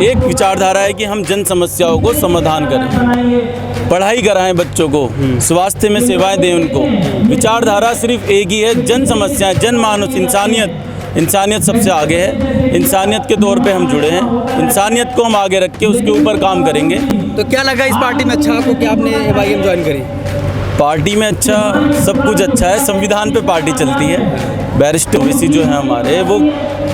एक विचारधारा है कि हम जन समस्याओं को समाधान करें, पढ़ाई कराएं बच्चों को, स्वास्थ्य में सेवाएं दें उनको। विचारधारा सिर्फ एक ही है, जन समस्याएं, जनमानस, इंसानियत सबसे आगे है। इंसानियत के तौर पे हम जुड़े हैं, इंसानियत को हम आगे रख के उसके ऊपर काम करेंगे। तो क्या लगा इस पार्टी में अच्छा आपको कि आपने MIM ज्वाइन करी? पार्टी में अच्छा, सब कुछ अच्छा है। संविधान पे पार्टी चलती है। बैरिस्टर ओवैसी जो है हमारे, वो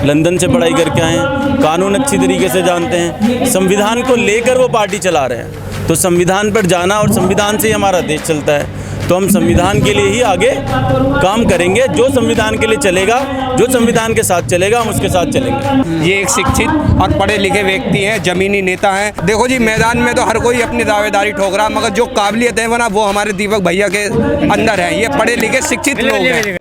लंदन से पढ़ाई करके आए हैं, कानून अच्छी तरीके से जानते हैं, संविधान को लेकर वो पार्टी चला रहे हैं। तो संविधान पर जाना, और संविधान से ही हमारा देश चलता है, तो हम संविधान के लिए ही आगे काम करेंगे। जो संविधान के लिए चलेगा, जो संविधान के साथ चलेगा, हम उसके साथ चलेंगे। ये एक शिक्षित और पढ़े लिखे व्यक्ति हैं, जमीनी नेता हैं। देखो जी, मैदान में तो हर कोई अपनी दावेदारी ठोक रहा, मगर जो काबिलियत है वो हमारे दीपक भैया के अंदर है। ये पढ़े लिखे शिक्षित लोग हैं।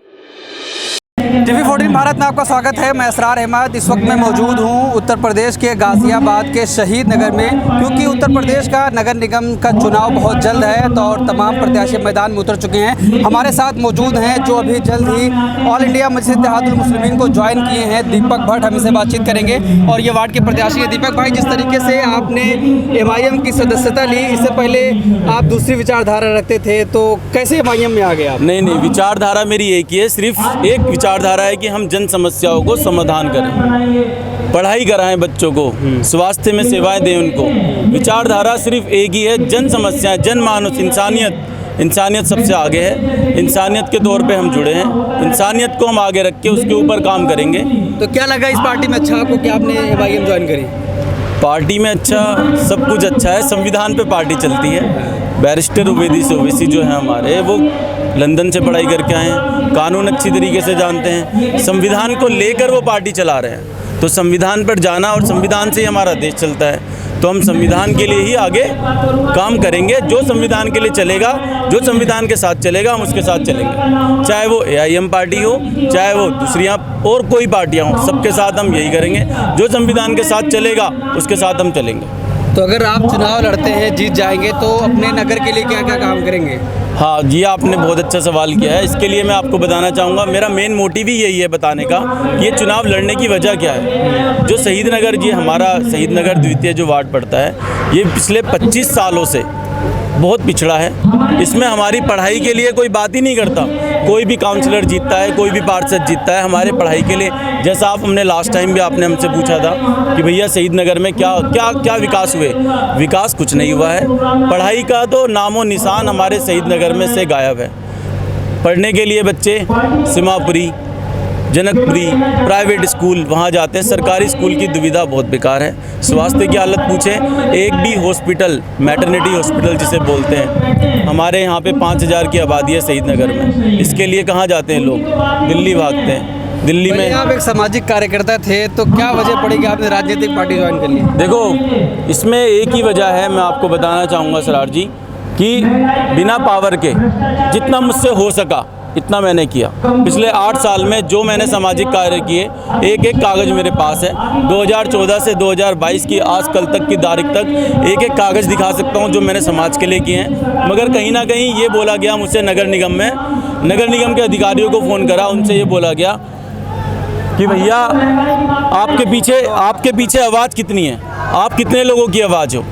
TV14 भारत में आपका स्वागत है। मैं असरार अहमद इस वक्त मैं मौजूद हूँ उत्तर प्रदेश के गाज़ियाबाद के शहीद नगर में, क्योंकि उत्तर प्रदेश का नगर निगम का चुनाव बहुत जल्द है। तो और तमाम प्रत्याशी मैदान में उतर चुके हैं। हमारे साथ मौजूद हैं जो अभी जल्द ही ऑल इंडिया मजलिस इत्तेहादुल मुस्लिमीन को ज्वाइन किए हैं, दीपक भट्ट। हम इससे बातचीत करेंगे और ये वार्ड के प्रत्याशी हैं। दीपक भाई, जिस तरीके से आपने MIM की सदस्यता ली, इससे पहले आप दूसरी विचारधारा रखते थे, तो कैसे MIM में आ गए आप? नहीं, विचारधारा मेरी एक ही है, सिर्फ एक विचारधारा है कि हम जन समस्याओं को समाधान करें, पढ़ाई कराएं बच्चों को, स्वास्थ्य में सेवाएं दें उनको। विचारधारा सिर्फ एक ही है, जन समस्याएं, जनमानस, इंसानियत सबसे आगे है। इंसानियत के तौर पे हम जुड़े हैं, इंसानियत को हम आगे रख के उसके ऊपर काम करेंगे। तो क्या लगा इस पार्टी में अच्छा आपको कि आपने MIM ज्वाइन करी? पार्टी में अच्छा, सब कुछ अच्छा है। संविधान पे पार्टी चलती है। बैरिस्टर ओवैसी जो है हमारे, वो लंदन से पढ़ाई करके आए हैं, कानून अच्छी तरीके से जानते हैं, संविधान को लेकर वो पार्टी चला रहे हैं। तो संविधान पर जाना, और संविधान से ही हमारा देश चलता है, तो हम संविधान के लिए ही आगे काम करेंगे। जो संविधान के लिए चलेगा, जो संविधान के साथ चलेगा, हम उसके साथ चलेंगे। चाहे वो AIM पार्टी हो, चाहे वो दूसरी और कोई पार्टियाँ हों, सबके साथ हम यही करेंगे। जो संविधान के साथ चलेगा, उसके साथ हम चलेंगे। तो अगर आप चुनाव लड़ते हैं, जीत जाएंगे, तो अपने नगर के लिए क्या क्या काम करेंगे? हाँ जी, आपने बहुत अच्छा सवाल किया है। इसके लिए मैं आपको बताना चाहूँगा, मेरा मेन मोटिव ही यही है बताने का कि ये चुनाव लड़ने की वजह क्या है। जो शहीद नगर, जी हमारा शहीद नगर द्वितीय जो वार्ड पड़ता है, ये पिछले 25 सालों से बहुत पिछड़ा है। इसमें हमारी पढ़ाई के लिए कोई बात ही नहीं करता। कोई भी काउंसलर जीतता है, कोई भी पार्षद जीतता है हमारे पढ़ाई के लिए। जैसा आप हमने लास्ट टाइम भी आपने हमसे पूछा था कि भैया शहीद नगर में क्या विकास हुए। विकास कुछ नहीं हुआ है। पढ़ाई का तो नामो निशान हमारे शहीद नगर में से गायब है। पढ़ने के लिए बच्चे सीमापुरी, जनकपुरी, प्राइवेट स्कूल वहाँ जाते हैं। सरकारी स्कूल की दुविधा बहुत बेकार है। स्वास्थ्य की हालत पूछें, एक भी हॉस्पिटल, मैटरनिटी हॉस्पिटल जिसे बोलते हैं, हमारे यहाँ पे 5000 की आबादी है शहीद नगर में। इसके लिए कहाँ जाते हैं लोग? दिल्ली भागते हैं। दिल्ली में आप एक सामाजिक कार्यकर्ता थे, तो क्या वजह पड़ी कि आपने राजनीतिक पार्टी ज्वाइन कर ली? देखो, इसमें एक ही वजह है, मैं आपको बताना चाहूँगा सरार जी, कि बिना पावर के जितना मुझसे हो सका इतना मैंने किया। पिछले 8 साल में जो मैंने सामाजिक कार्य किए, एक एक कागज़ मेरे पास है। 2014 से 2022 की आज कल तक की तारीख तक एक एक कागज़ दिखा सकता हूं जो मैंने समाज के लिए किए हैं। मगर कहीं ना कहीं ये बोला गया मुझसे नगर निगम के अधिकारियों को फ़ोन करा, उनसे ये बोला गया कि भैया आपके पीछे आवाज़ कितनी है, आप कितने लोगों की आवाज़ हो।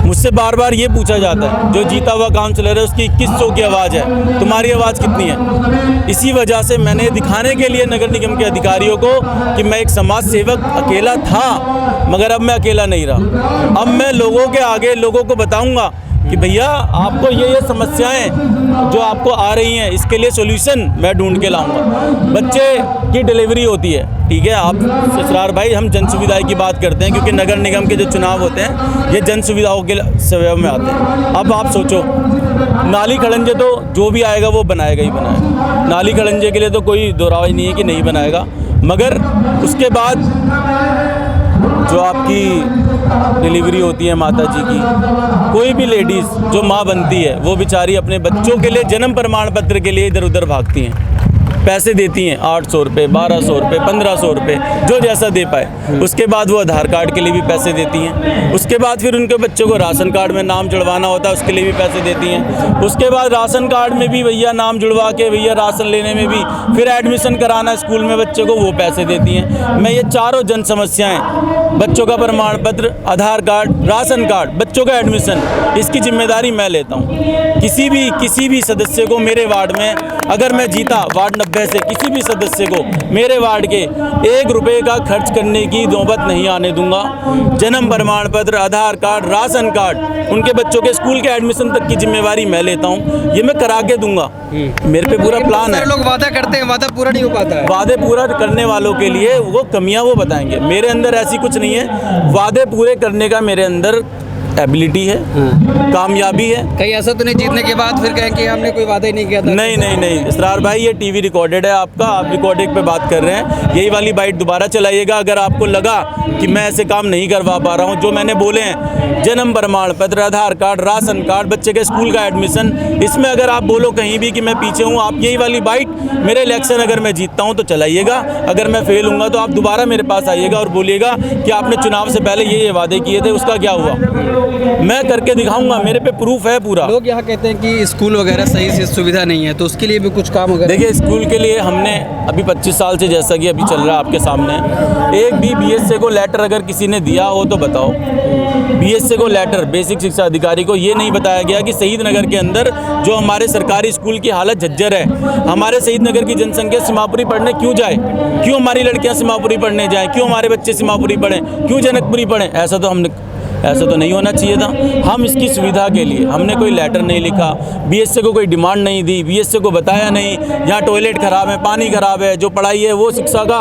मुझसे बार बार ये पूछा जाता है, जो जीता हुआ काउंसलर है उसकी 2100 की आवाज़ है, तुम्हारी आवाज़ कितनी है। इसी वजह से मैंने दिखाने के लिए नगर निगम के अधिकारियों को कि मैं एक समाज सेवक अकेला था, मगर अब मैं अकेला नहीं रहा। अब मैं लोगों के आगे लोगों को बताऊंगा कि भैया आपको ये समस्याएं जो आपको आ रही हैं, इसके लिए सॉल्यूशन मैं ढूंढ के लाऊंगा। बच्चे की डिलीवरी होती है, ठीक है, आप ससुराल भाई, हम जन सुविधाएं की बात करते हैं, क्योंकि नगर निगम के जो चुनाव होते हैं ये जन सुविधाओं के सेवा में आते हैं। अब आप सोचो, नाली खड़ंजे तो जो भी आएगा वो बनाएगा ही बनाएगा। नाली खड़ंजे के लिए तो कोई दोहराव ही नहीं है कि नहीं बनाएगा, मगर उसके बाद जो आपकी डिलीवरी होती है माता जी की, कोई भी लेडीज़ जो माँ बनती है, वो बेचारी अपने बच्चों के लिए जन्म प्रमाण पत्र के लिए इधर उधर भागती हैं, पैसे देती हैं 800 रुपये, 1200 रुपये, 1500 रुपये, जो जैसा दे पाए। उसके बाद वो आधार कार्ड के लिए भी पैसे देती हैं। उसके बाद फिर उनके बच्चों को राशन कार्ड में नाम जुड़वाना होता है, उसके लिए भी पैसे देती हैं। उसके बाद राशन कार्ड में भी भैया नाम जुड़वा के भैया राशन लेने में भी, फिर एडमिशन कराना स्कूल में बच्चे को, वो पैसे देती हैं। मैं ये चारों जन समस्याएँ बच्चों का प्रमाण पत्र, आधार कार्ड, राशन कार्ड, बच्चों का एडमिशन, इसकी जिम्मेदारी मैं लेता हूँ। किसी भी सदस्य को मेरे वार्ड में, अगर मैं जीता वार्ड 90 से, किसी भी सदस्य को मेरे वार्ड के 1 रुपये का खर्च करने की नौबत नहीं आने दूंगा। जन्म प्रमाण पत्र, आधार कार्ड, राशन कार्ड, उनके बच्चों के स्कूल के एडमिशन तक की जिम्मेवारी मैं लेता हूँ। ये मैं करा के दूंगा, मेरे पे पूरा प्लान है। लोग वादा करते हैं, वादा पूरा नहीं हो पाता है। वादे पूरा करने वालों के लिए वो कमियां वो बताएंगे, मेरे अंदर ऐसी कुछ नहीं है। वादे पूरे करने का मेरे अंदर एबिलिटी है, कामयाबी है। कहीं ऐसा तो नहीं जीतने के बाद फिर कहें कि हमने कोई वादा ही नहीं किया था? नहीं इसरार भाई, ये टीवी रिकॉर्डेड है आपका, आप रिकॉर्डिंग पे बात कर रहे हैं। यही वाली बाइट दोबारा चलाइएगा अगर आपको लगा कि मैं ऐसे काम नहीं करवा पा रहा हूँ। जो मैंने बोले हैं, जन्म प्रमाण पत्र, आधार कार्ड, राशन कार्ड, बच्चे के स्कूल का एडमिशन, इसमें अगर आप बोलो कहीं भी कि मैं पीछे हूँ, आप यही वाली बाइट मेरे इलेक्शन अगर मैं जीतता हूँ तो चलाइएगा। अगर मैं फेल हूँगा तो आप दोबारा मेरे पास आइएगा और बोलिएगा कि आपने चुनाव से पहले ये वादे किए थे, उसका क्या हुआ। मैं करके दिखाऊंगा, मेरे पे प्रूफ है पूरा। लोग यहाँ कहते हैं कि स्कूल वगैरह सही से सुविधा नहीं है, तो उसके लिए भी कुछ काम वगैरह? देखिए, स्कूल के लिए हमने अभी 25 साल से, जैसा कि अभी चल रहा है आपके सामने, एक भी बीएसए को लेटर अगर किसी ने दिया हो तो बताओ। बीएसए को लेटर, बेसिक शिक्षा अधिकारी को, ये नहीं बताया गया कि शहीद नगर के अंदर जो हमारे सरकारी स्कूल की हालत झज्जर है, हमारे शहीद नगर की जनसंख्या सीमापुरी पढ़ने क्यों जाए, क्यों हमारी लड़कियां सीमापुरी पढ़ने जाएं, क्यों हमारे बच्चे सीमापुरी पढ़ें, क्यों जनकपुरी पढ़ें। ऐसा तो नहीं होना चाहिए था। हम इसकी सुविधा के लिए हमने कोई लेटर नहीं लिखा, बीएसए को कोई डिमांड नहीं दी, बीएसए को बताया नहीं यहाँ टॉयलेट खराब है, पानी खराब है, जो पढ़ाई है वो शिक्षा का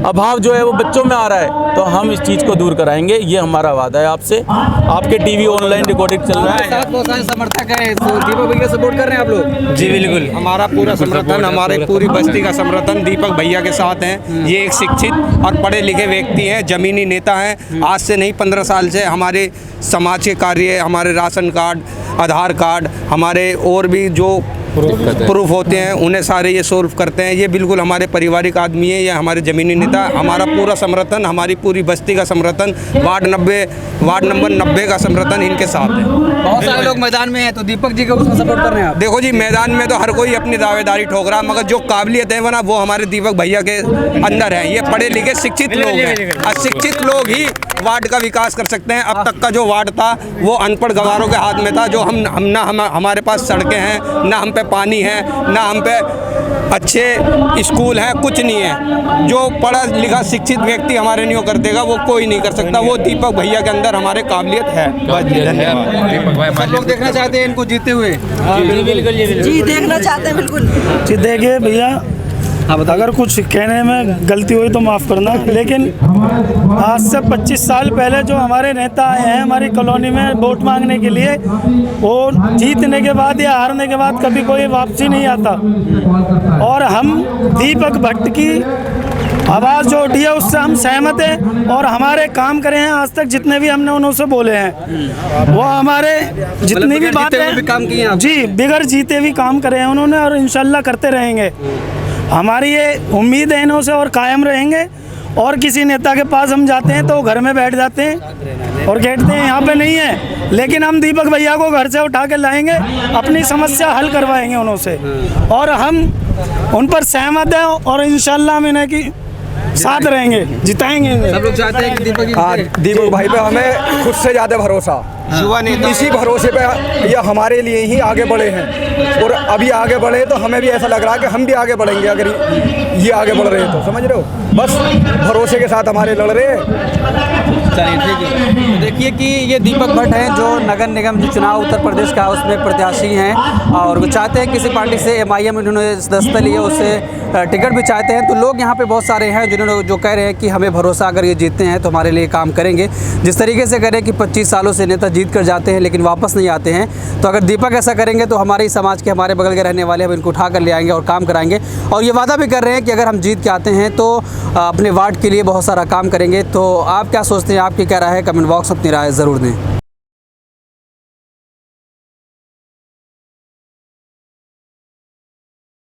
अभाव जो है वो बच्चों में आ रहा है, तो हम इस चीज़ को दूर कराएंगे। ये हमारा वादा है आपसे। आपके टीवी ऑनलाइन रिकॉर्डिंग चल रहा है। बहुत सारे समर्थक हैं, तो दीपक भैया सपोर्ट कर रहे हैं आप लोग? जी बिल्कुल, हमारा पूरा समर्थन, हमारे पूरी बस्ती का समर्थन दीपक भैया के साथ हैं। ये एक शिक्षित और पढ़े लिखे व्यक्ति हैं, जमीनी नेता हैं। आज से नहीं, 15 साल से हमारे समाज के कार्य, हमारे राशन कार्ड, आधार कार्ड, हमारे और भी जो प्रूफ होते हैं उन्हें सारे ये सोल्व करते हैं। ये बिल्कुल हमारे पारिवारिक आदमी है, ये हमारे ज़मीनी नेता। हमारा पूरा समर्थन, हमारी पूरी बस्ती का समर्थन, वार्ड नंबर 90 का समर्थन इनके साथ है। बहुत सारे लोग मैदान में हैं, तो दीपक जी को उसमें सपोर्ट कर रहे हैं आप? देखो जी, मैदान में तो हर कोई अपनी दावेदारी ठोक रहा है, मगर जो काबिलियत है वो हमारे दीपक भैया के अंदर है। ये पढ़े लिखे शिक्षित लोग हैं, अशिक्षित लोग ही वार्ड का विकास कर सकते हैं। अब तक का जो वार्ड था वो अनपढ़ गंवारों के हाथ में था, जो हमारे पास सड़कें हैं, ना हम पे पानी है, ना हम पे अच्छे स्कूल हैं, कुछ नहीं है। जो पढ़ा लिखा शिक्षित व्यक्ति हमारे नहीं कर देगा, वो कोई नहीं कर सकता। वो दीपक भैया के अंदर हमारे काबिलियत है। धन्यवाद। लोग देखना चाहते हैं इनको जीते हुए? जी देखना चाहते हैं, बिल्कुल जी। देखिए भैया, अगर कुछ कहने में गलती हुई तो माफ़ करना, लेकिन आज से 25 साल पहले जो हमारे नेता आए हैं हमारी कॉलोनी में वोट मांगने के लिए, वो जीतने के बाद या हारने के बाद कभी कोई वापसी नहीं आता। और हम दीपक भट्ट की आवाज़ जो उठी है उससे हम सहमत हैं, और हमारे काम करे हैं आज तक जितने भी हमने उनसे बोले हैं, वो हमारे जितनी भी बातें काम किए हैं जी, बिगड़ जीते भी काम करे हैं उन्होंने, और इंशाल्लाह करते रहेंगे। हमारी ये उम्मीद है इन्हों से, और कायम रहेंगे। और किसी नेता के पास हम जाते हैं तो वो घर में बैठ जाते हैं और कहते हैं यहाँ पे नहीं है, लेकिन हम दीपक भैया को घर से उठा के लाएंगे, अपनी समस्या हल करवाएंगे उन्हों से, और हम उन पर सहमत हैं, और इंशाल्लाह हम इन्हें की साथ रहेंगे, जिताएंगे। सब लोग चाहते हैं कि दीपक भाई पे हमें खुद से ज़्यादा भरोसा, इसी भरोसे पे ये हमारे लिए ही आगे बढ़े हैं, और अभी आगे बढ़े तो हमें भी ऐसा लग रहा है कि हम भी आगे बढ़ेंगे। अगर ये आगे बढ़ रहे हैं तो समझ रहे हो, बस भरोसे के साथ हमारे लड़ रहे हैं। चलिए ठीक है। तो देखिए कि ये दीपक भट्ट हैं जो नगर निगम चुनाव उत्तर प्रदेश का उसमें प्रत्याशी हैं, और वो चाहते हैं किसी पार्टी से MIM उन्होंने सदस्यता ली है उससे टिकट भी चाहते हैं। तो लोग यहाँ पे बहुत सारे हैं जिन्होंने जो कह रहे हैं कि हमें भरोसा, अगर ये जीतते हैं तो हमारे लिए काम करेंगे। जिस तरीके से करें कि 25 सालों से नेता जीत कर जाते हैं लेकिन वापस नहीं आते हैं, तो अगर दीपक ऐसा करेंगे तो हमारे ही समाज के, हमारे बगल के रहने वाले हम इनको उठा कर ले आएंगे और काम कराएंगे। और ये वादा भी कर रहे हैं कि अगर हम जीत के आते हैं तो अपने वार्ड के लिए बहुत सारा काम करेंगे। तो आप क्या सोचते हैं, आपकी क्या राय है? कमेंट बॉक्स अपनी राय ज़रूर दें।